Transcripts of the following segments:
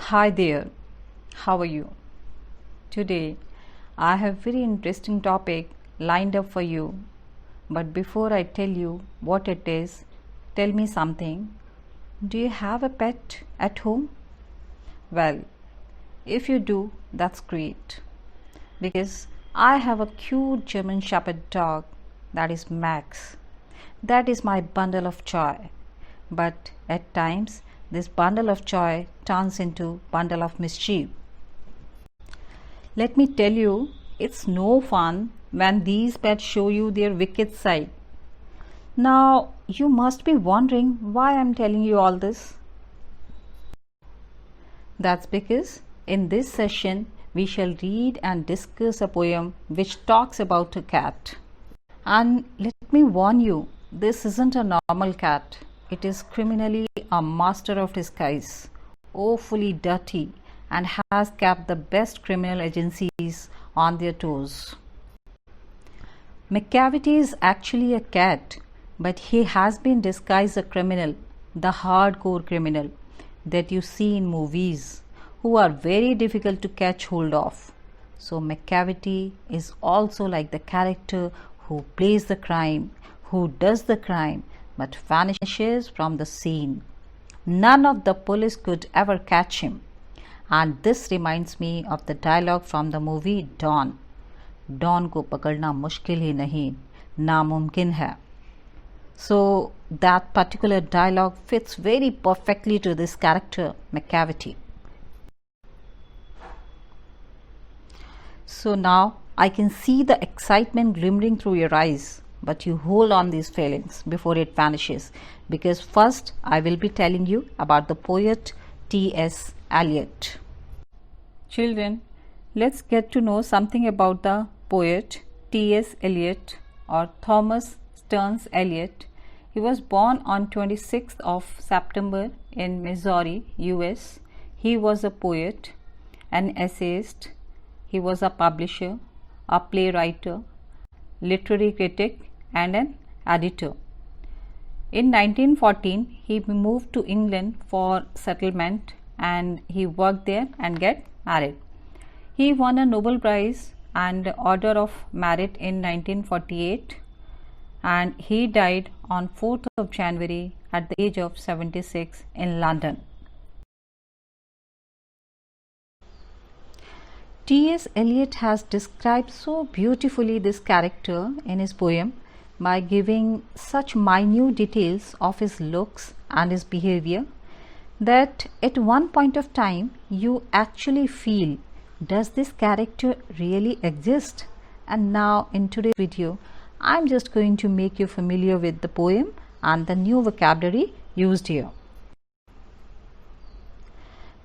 Hi there, how are you? Today I have very interesting topic lined up for you. But before I tell you what it is, tell me something. Do you have a pet at home? Well, if you do, that's great. Because I have a cute German Shepherd dog, that is Max. That is my bundle of joy. But at times this bundle of joy turns into bundle of mischief. Let me tell you, it's no fun when these pets show you their wicked side. Now, you must be wondering why I'm telling you all this. That's because in this session we shall read and discuss a poem which talks about a cat. And let me warn you, this isn't a normal cat. It is criminally a master of disguise, awfully dirty, and has kept the best criminal agencies on their toes. McCavity is actually a cat, but he has been disguised a criminal, the hardcore criminal that you see in movies, who are very difficult to catch hold of. So McCavity is also like the character who plays the crime, who does the crime, but vanishes from the scene. None of the police could ever catch him. And this reminds me of the dialogue from the movie Dawn. Dawn को पकड़ना मुश्किल ही नहीं, नामुमकिन है. So that particular dialogue fits very perfectly to this character, McCavity. So now I can see the excitement glimmering through your eyes. But you hold on these feelings before it vanishes, because first I will be telling you about the poet T.S. Eliot. Children, let's get to know something about the poet T.S. Eliot or Thomas Stearns Eliot. He was born on 26th of September in Missouri, US. He was a poet, an essayist. He was a publisher, a playwright, literary critic, and an editor. In 1914, he moved to England for settlement and he worked there and get married. He won a Nobel Prize and Order of Merit in 1948 and he died on 4th of January at the age of 76 in London. T.S. Eliot has described so beautifully this character in his poem by giving such minute details of his looks and his behavior that at one point of time you actually feel, does this character really exist? And now in today's video I'm just going to make you familiar with the poem and the new vocabulary used here.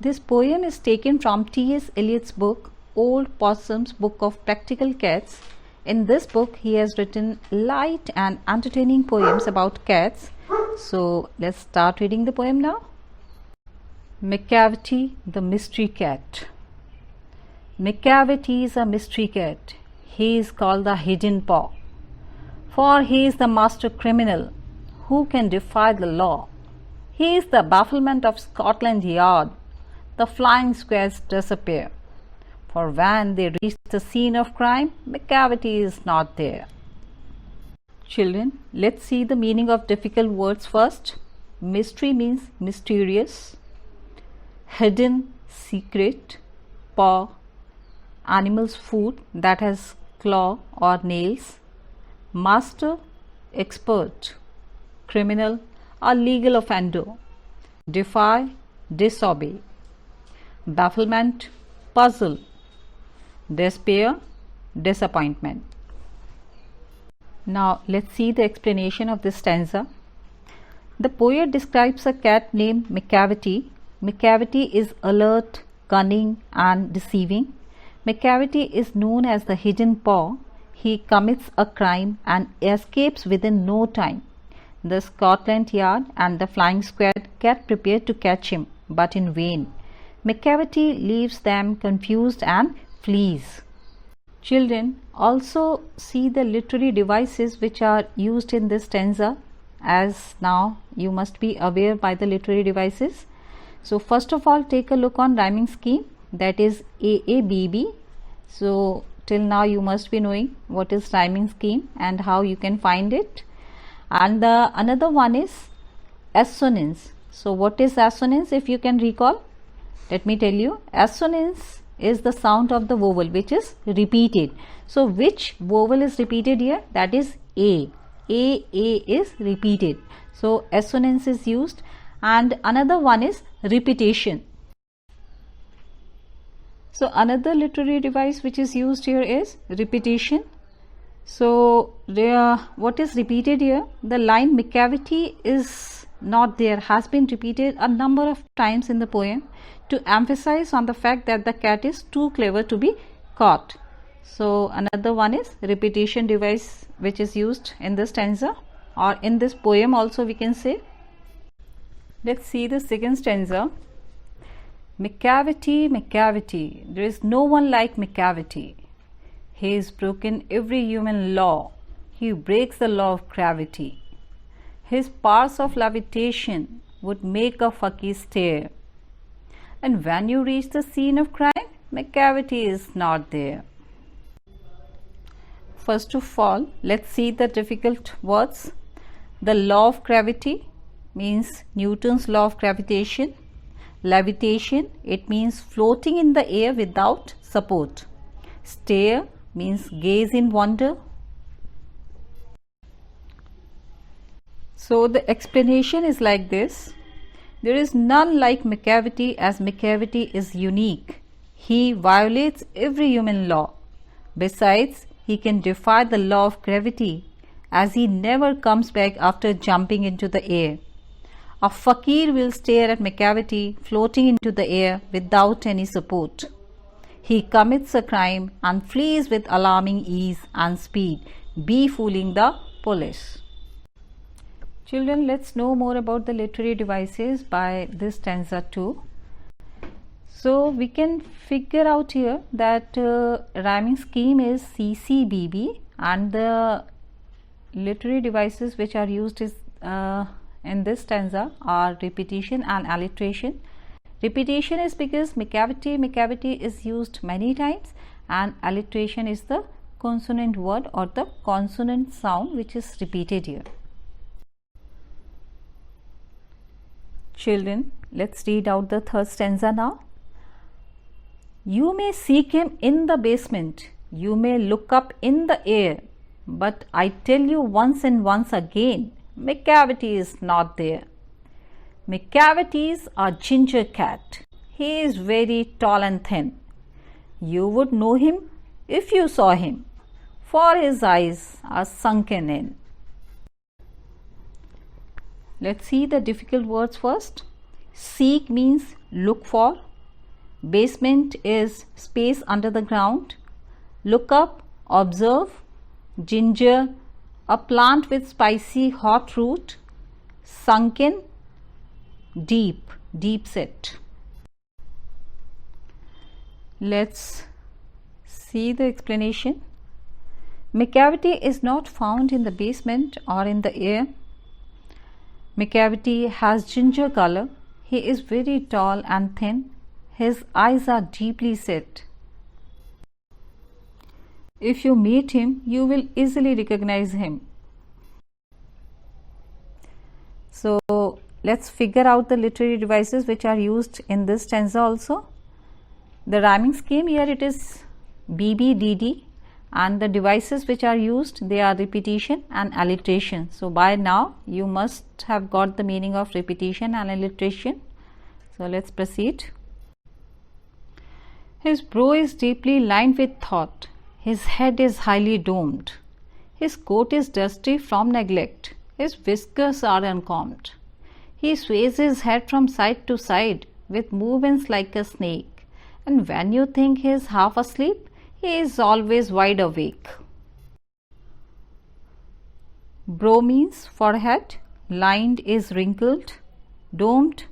This poem is taken from T.S. Eliot's book Old Possum's Book of Practical Cats. In this book, he has written light and entertaining poems about cats. So let's start reading the poem now. McCavity, the mystery cat. McCavity is a mystery cat. He is called the hidden paw, for he is the master criminal who can defy the law. He is the bafflement of Scotland Yard. The flying squares disappear, for when they reach the scene of crime, McCavity is not there. Children, let's see the meaning of difficult words first. Mystery means mysterious. Hidden, secret. Paw, animal's foot that has claw or nails. Master, expert. Criminal, a legal offender. Defy, disobey. Bafflement, puzzle. Despair, disappointment. Now let's see the explanation of this stanza. The poet describes a cat named McCavity. McCavity is alert, cunning and deceiving. McCavity is known as the hidden paw. He commits a crime and escapes within no time. The Scotland Yard and the Flying Squad get prepared to catch him, but in vain. McCavity leaves them confused and flees. Children, also see the literary devices which are used in this stanza, as now you must be aware by the literary devices. So first of all, take a look on rhyming scheme, that is AABB. So till now you must be knowing what is rhyming scheme and how you can find it. And the another one is assonance. So what is assonance, if you can recall? Let me tell you. Assonance is the sound of the vowel which is repeated. So which vowel is repeated here? That is A. A is repeated. So assonance is used. And another one is repetition. So another literary device which is used here is repetition. So what is repeated here? The line "Macavity is not there" has been repeated a number of times in the poem to emphasize on the fact that the cat is too clever to be caught. So another one is repetition device which is used in this stanza, or in this poem also we can say. Let's see the second stanza. Macavity, Macavity, there is no one like Macavity. He has broken every human law. He breaks the law of gravity. His powers of levitation would make a fakir stare. And when you reach the scene of crime, Macavity is not there. First of all, let's see the difficult words. The law of gravity means Newton's law of gravitation. Levitation, it means floating in the air without support. Stare means gaze in wonder. So the explanation is like this. There is none like Macavity, as Macavity is unique. He violates every human law. Besides, he can defy the law of gravity, as he never comes back after jumping into the air. A fakir will stare at Macavity floating into the air without any support. He commits a crime and flees with alarming ease and speed, befooling the police. Children, let's know more about the literary devices by this stanza too. So we can figure out here that rhyming scheme is CCBB, and the literary devices which are used is in this stanza are repetition and alliteration. Repetition is because Macavity is used many times, and alliteration is the consonant word or the consonant sound which is repeated here. Children, let's read out the third stanza now. You may seek him in the basement, you may look up in the air, but I tell you once and once again, Macavity is not there. Macavity is a ginger cat. He is very tall and thin. You would know him if you saw him, for his eyes are sunken in. Let's see the difficult words first. Seek means look for. Basement is space under the ground. Look up, observe. Ginger, a plant with spicy hot root. Sunken, deep set. Let's see the explanation. Macavity is not found in the basement or in the air. Macavity has ginger color. He is very tall and thin. His eyes are deeply set. If you meet him, you will easily recognize him. So let's figure out the literary devices which are used in this stanza also. The rhyming scheme here, it is BBDD, and the devices which are used, they are repetition and alliteration. So by now you must have got the meaning of repetition and alliteration. So let's proceed. His brow is deeply lined with thought. His head is highly domed. His coat is dusty from neglect. His whiskers are uncombed. He sways his head from side to side with movements like a snake. And when you think he is half asleep, he is always wide awake. Brow means forehead. Lined is wrinkled. Domed,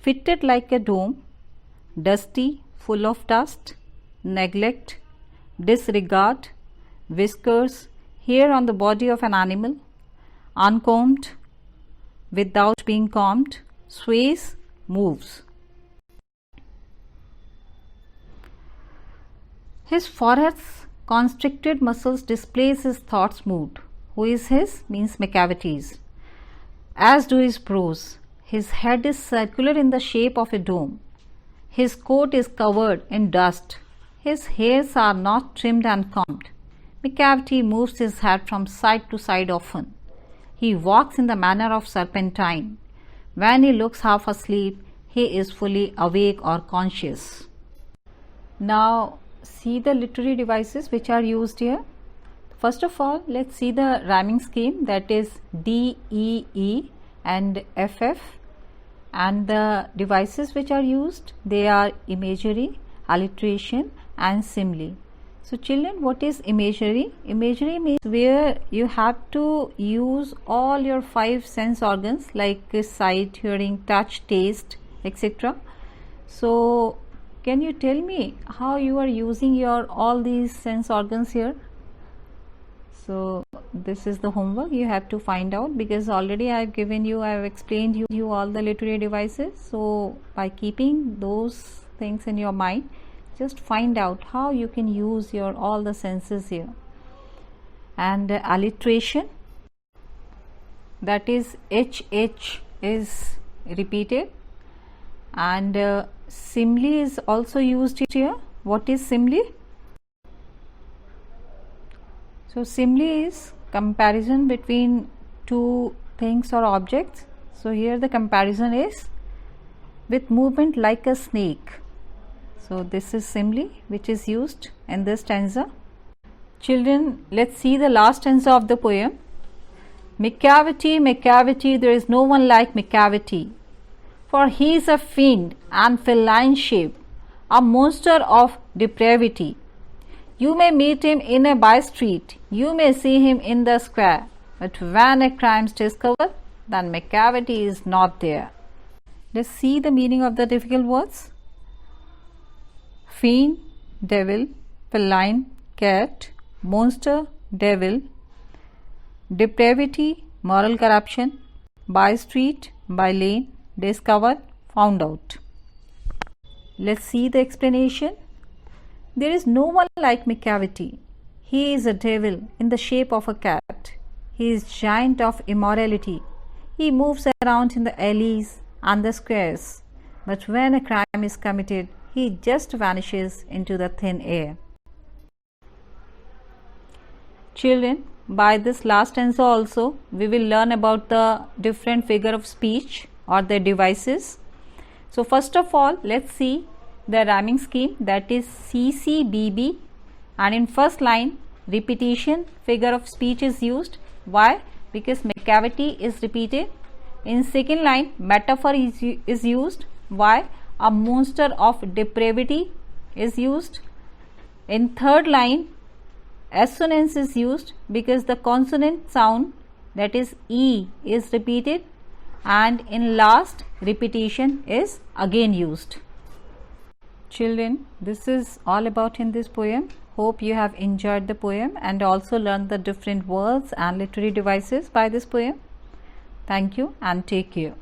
fitted like a dome. Dusty, full of dust. Neglect, disregard. Whiskers, hair on the body of an animal. Uncombed, without being combed. Sways, moves. His forehead's constricted muscles displays his thoughts mood. Who is his? Means Macavity. As do his brows. His head is circular in the shape of a dome. His coat is covered in dust. His hairs are not trimmed and combed. Macavity moves his head from side to side often. He walks in the manner of serpentine. When he looks half asleep, he is fully awake or conscious. Now see the literary devices which are used here. First of all, let's see the rhyming scheme, that is D, E, E and F, F. And the devices which are used, they are imagery, alliteration and simile. So children, what is imagery? Imagery means where you have to use all your 5 sense organs like sight, hearing, touch, taste, etc. So can you tell me how you are using your all these sense organs here? So this is the homework you have to find out, because already I have explained you all the literary devices. So by keeping those things in your mind, just find out how you can use your all the senses here. And alliteration, that is HH is repeated, and simile is also used here. What is simile? So simile is comparison between two things or objects. So here the comparison is with movement like a snake. So this is simile which is used in this stanza. Children, let's see the last stanza of the poem. Macavity, Macavity, there is no one like Macavity, for he is a fiend and feline shape, a monster of depravity. You may meet him in a by street, you may see him in the square, but when a crime is discovered, then Macavity is not there. Let's see the meaning of the difficult words. Fiend, devil, feline, cat, monster, devil, depravity, moral corruption, by street, by lane, discovered, found out. Let's see the explanation. There is no one like Macavity. He is a devil in the shape of a cat. He is giant of immorality. He moves around in the alleys and the squares. But when a crime is committed, he just vanishes into the thin air. Children, by this last stanza also, we will learn about the different figure of speech or their devices. So first of all, let's see the rhyming scheme, that is CCBB, and in first line repetition figure of speech is used. Why? Because Macavity is repeated. In second line metaphor is used. Why? A monster of depravity is used. In third line assonance is used because the consonant sound, that is E, is repeated, and in last repetition is again used. Children, this is all about in this poem. Hope you have enjoyed the poem and also learned the different words and literary devices by this poem. Thank you and take care.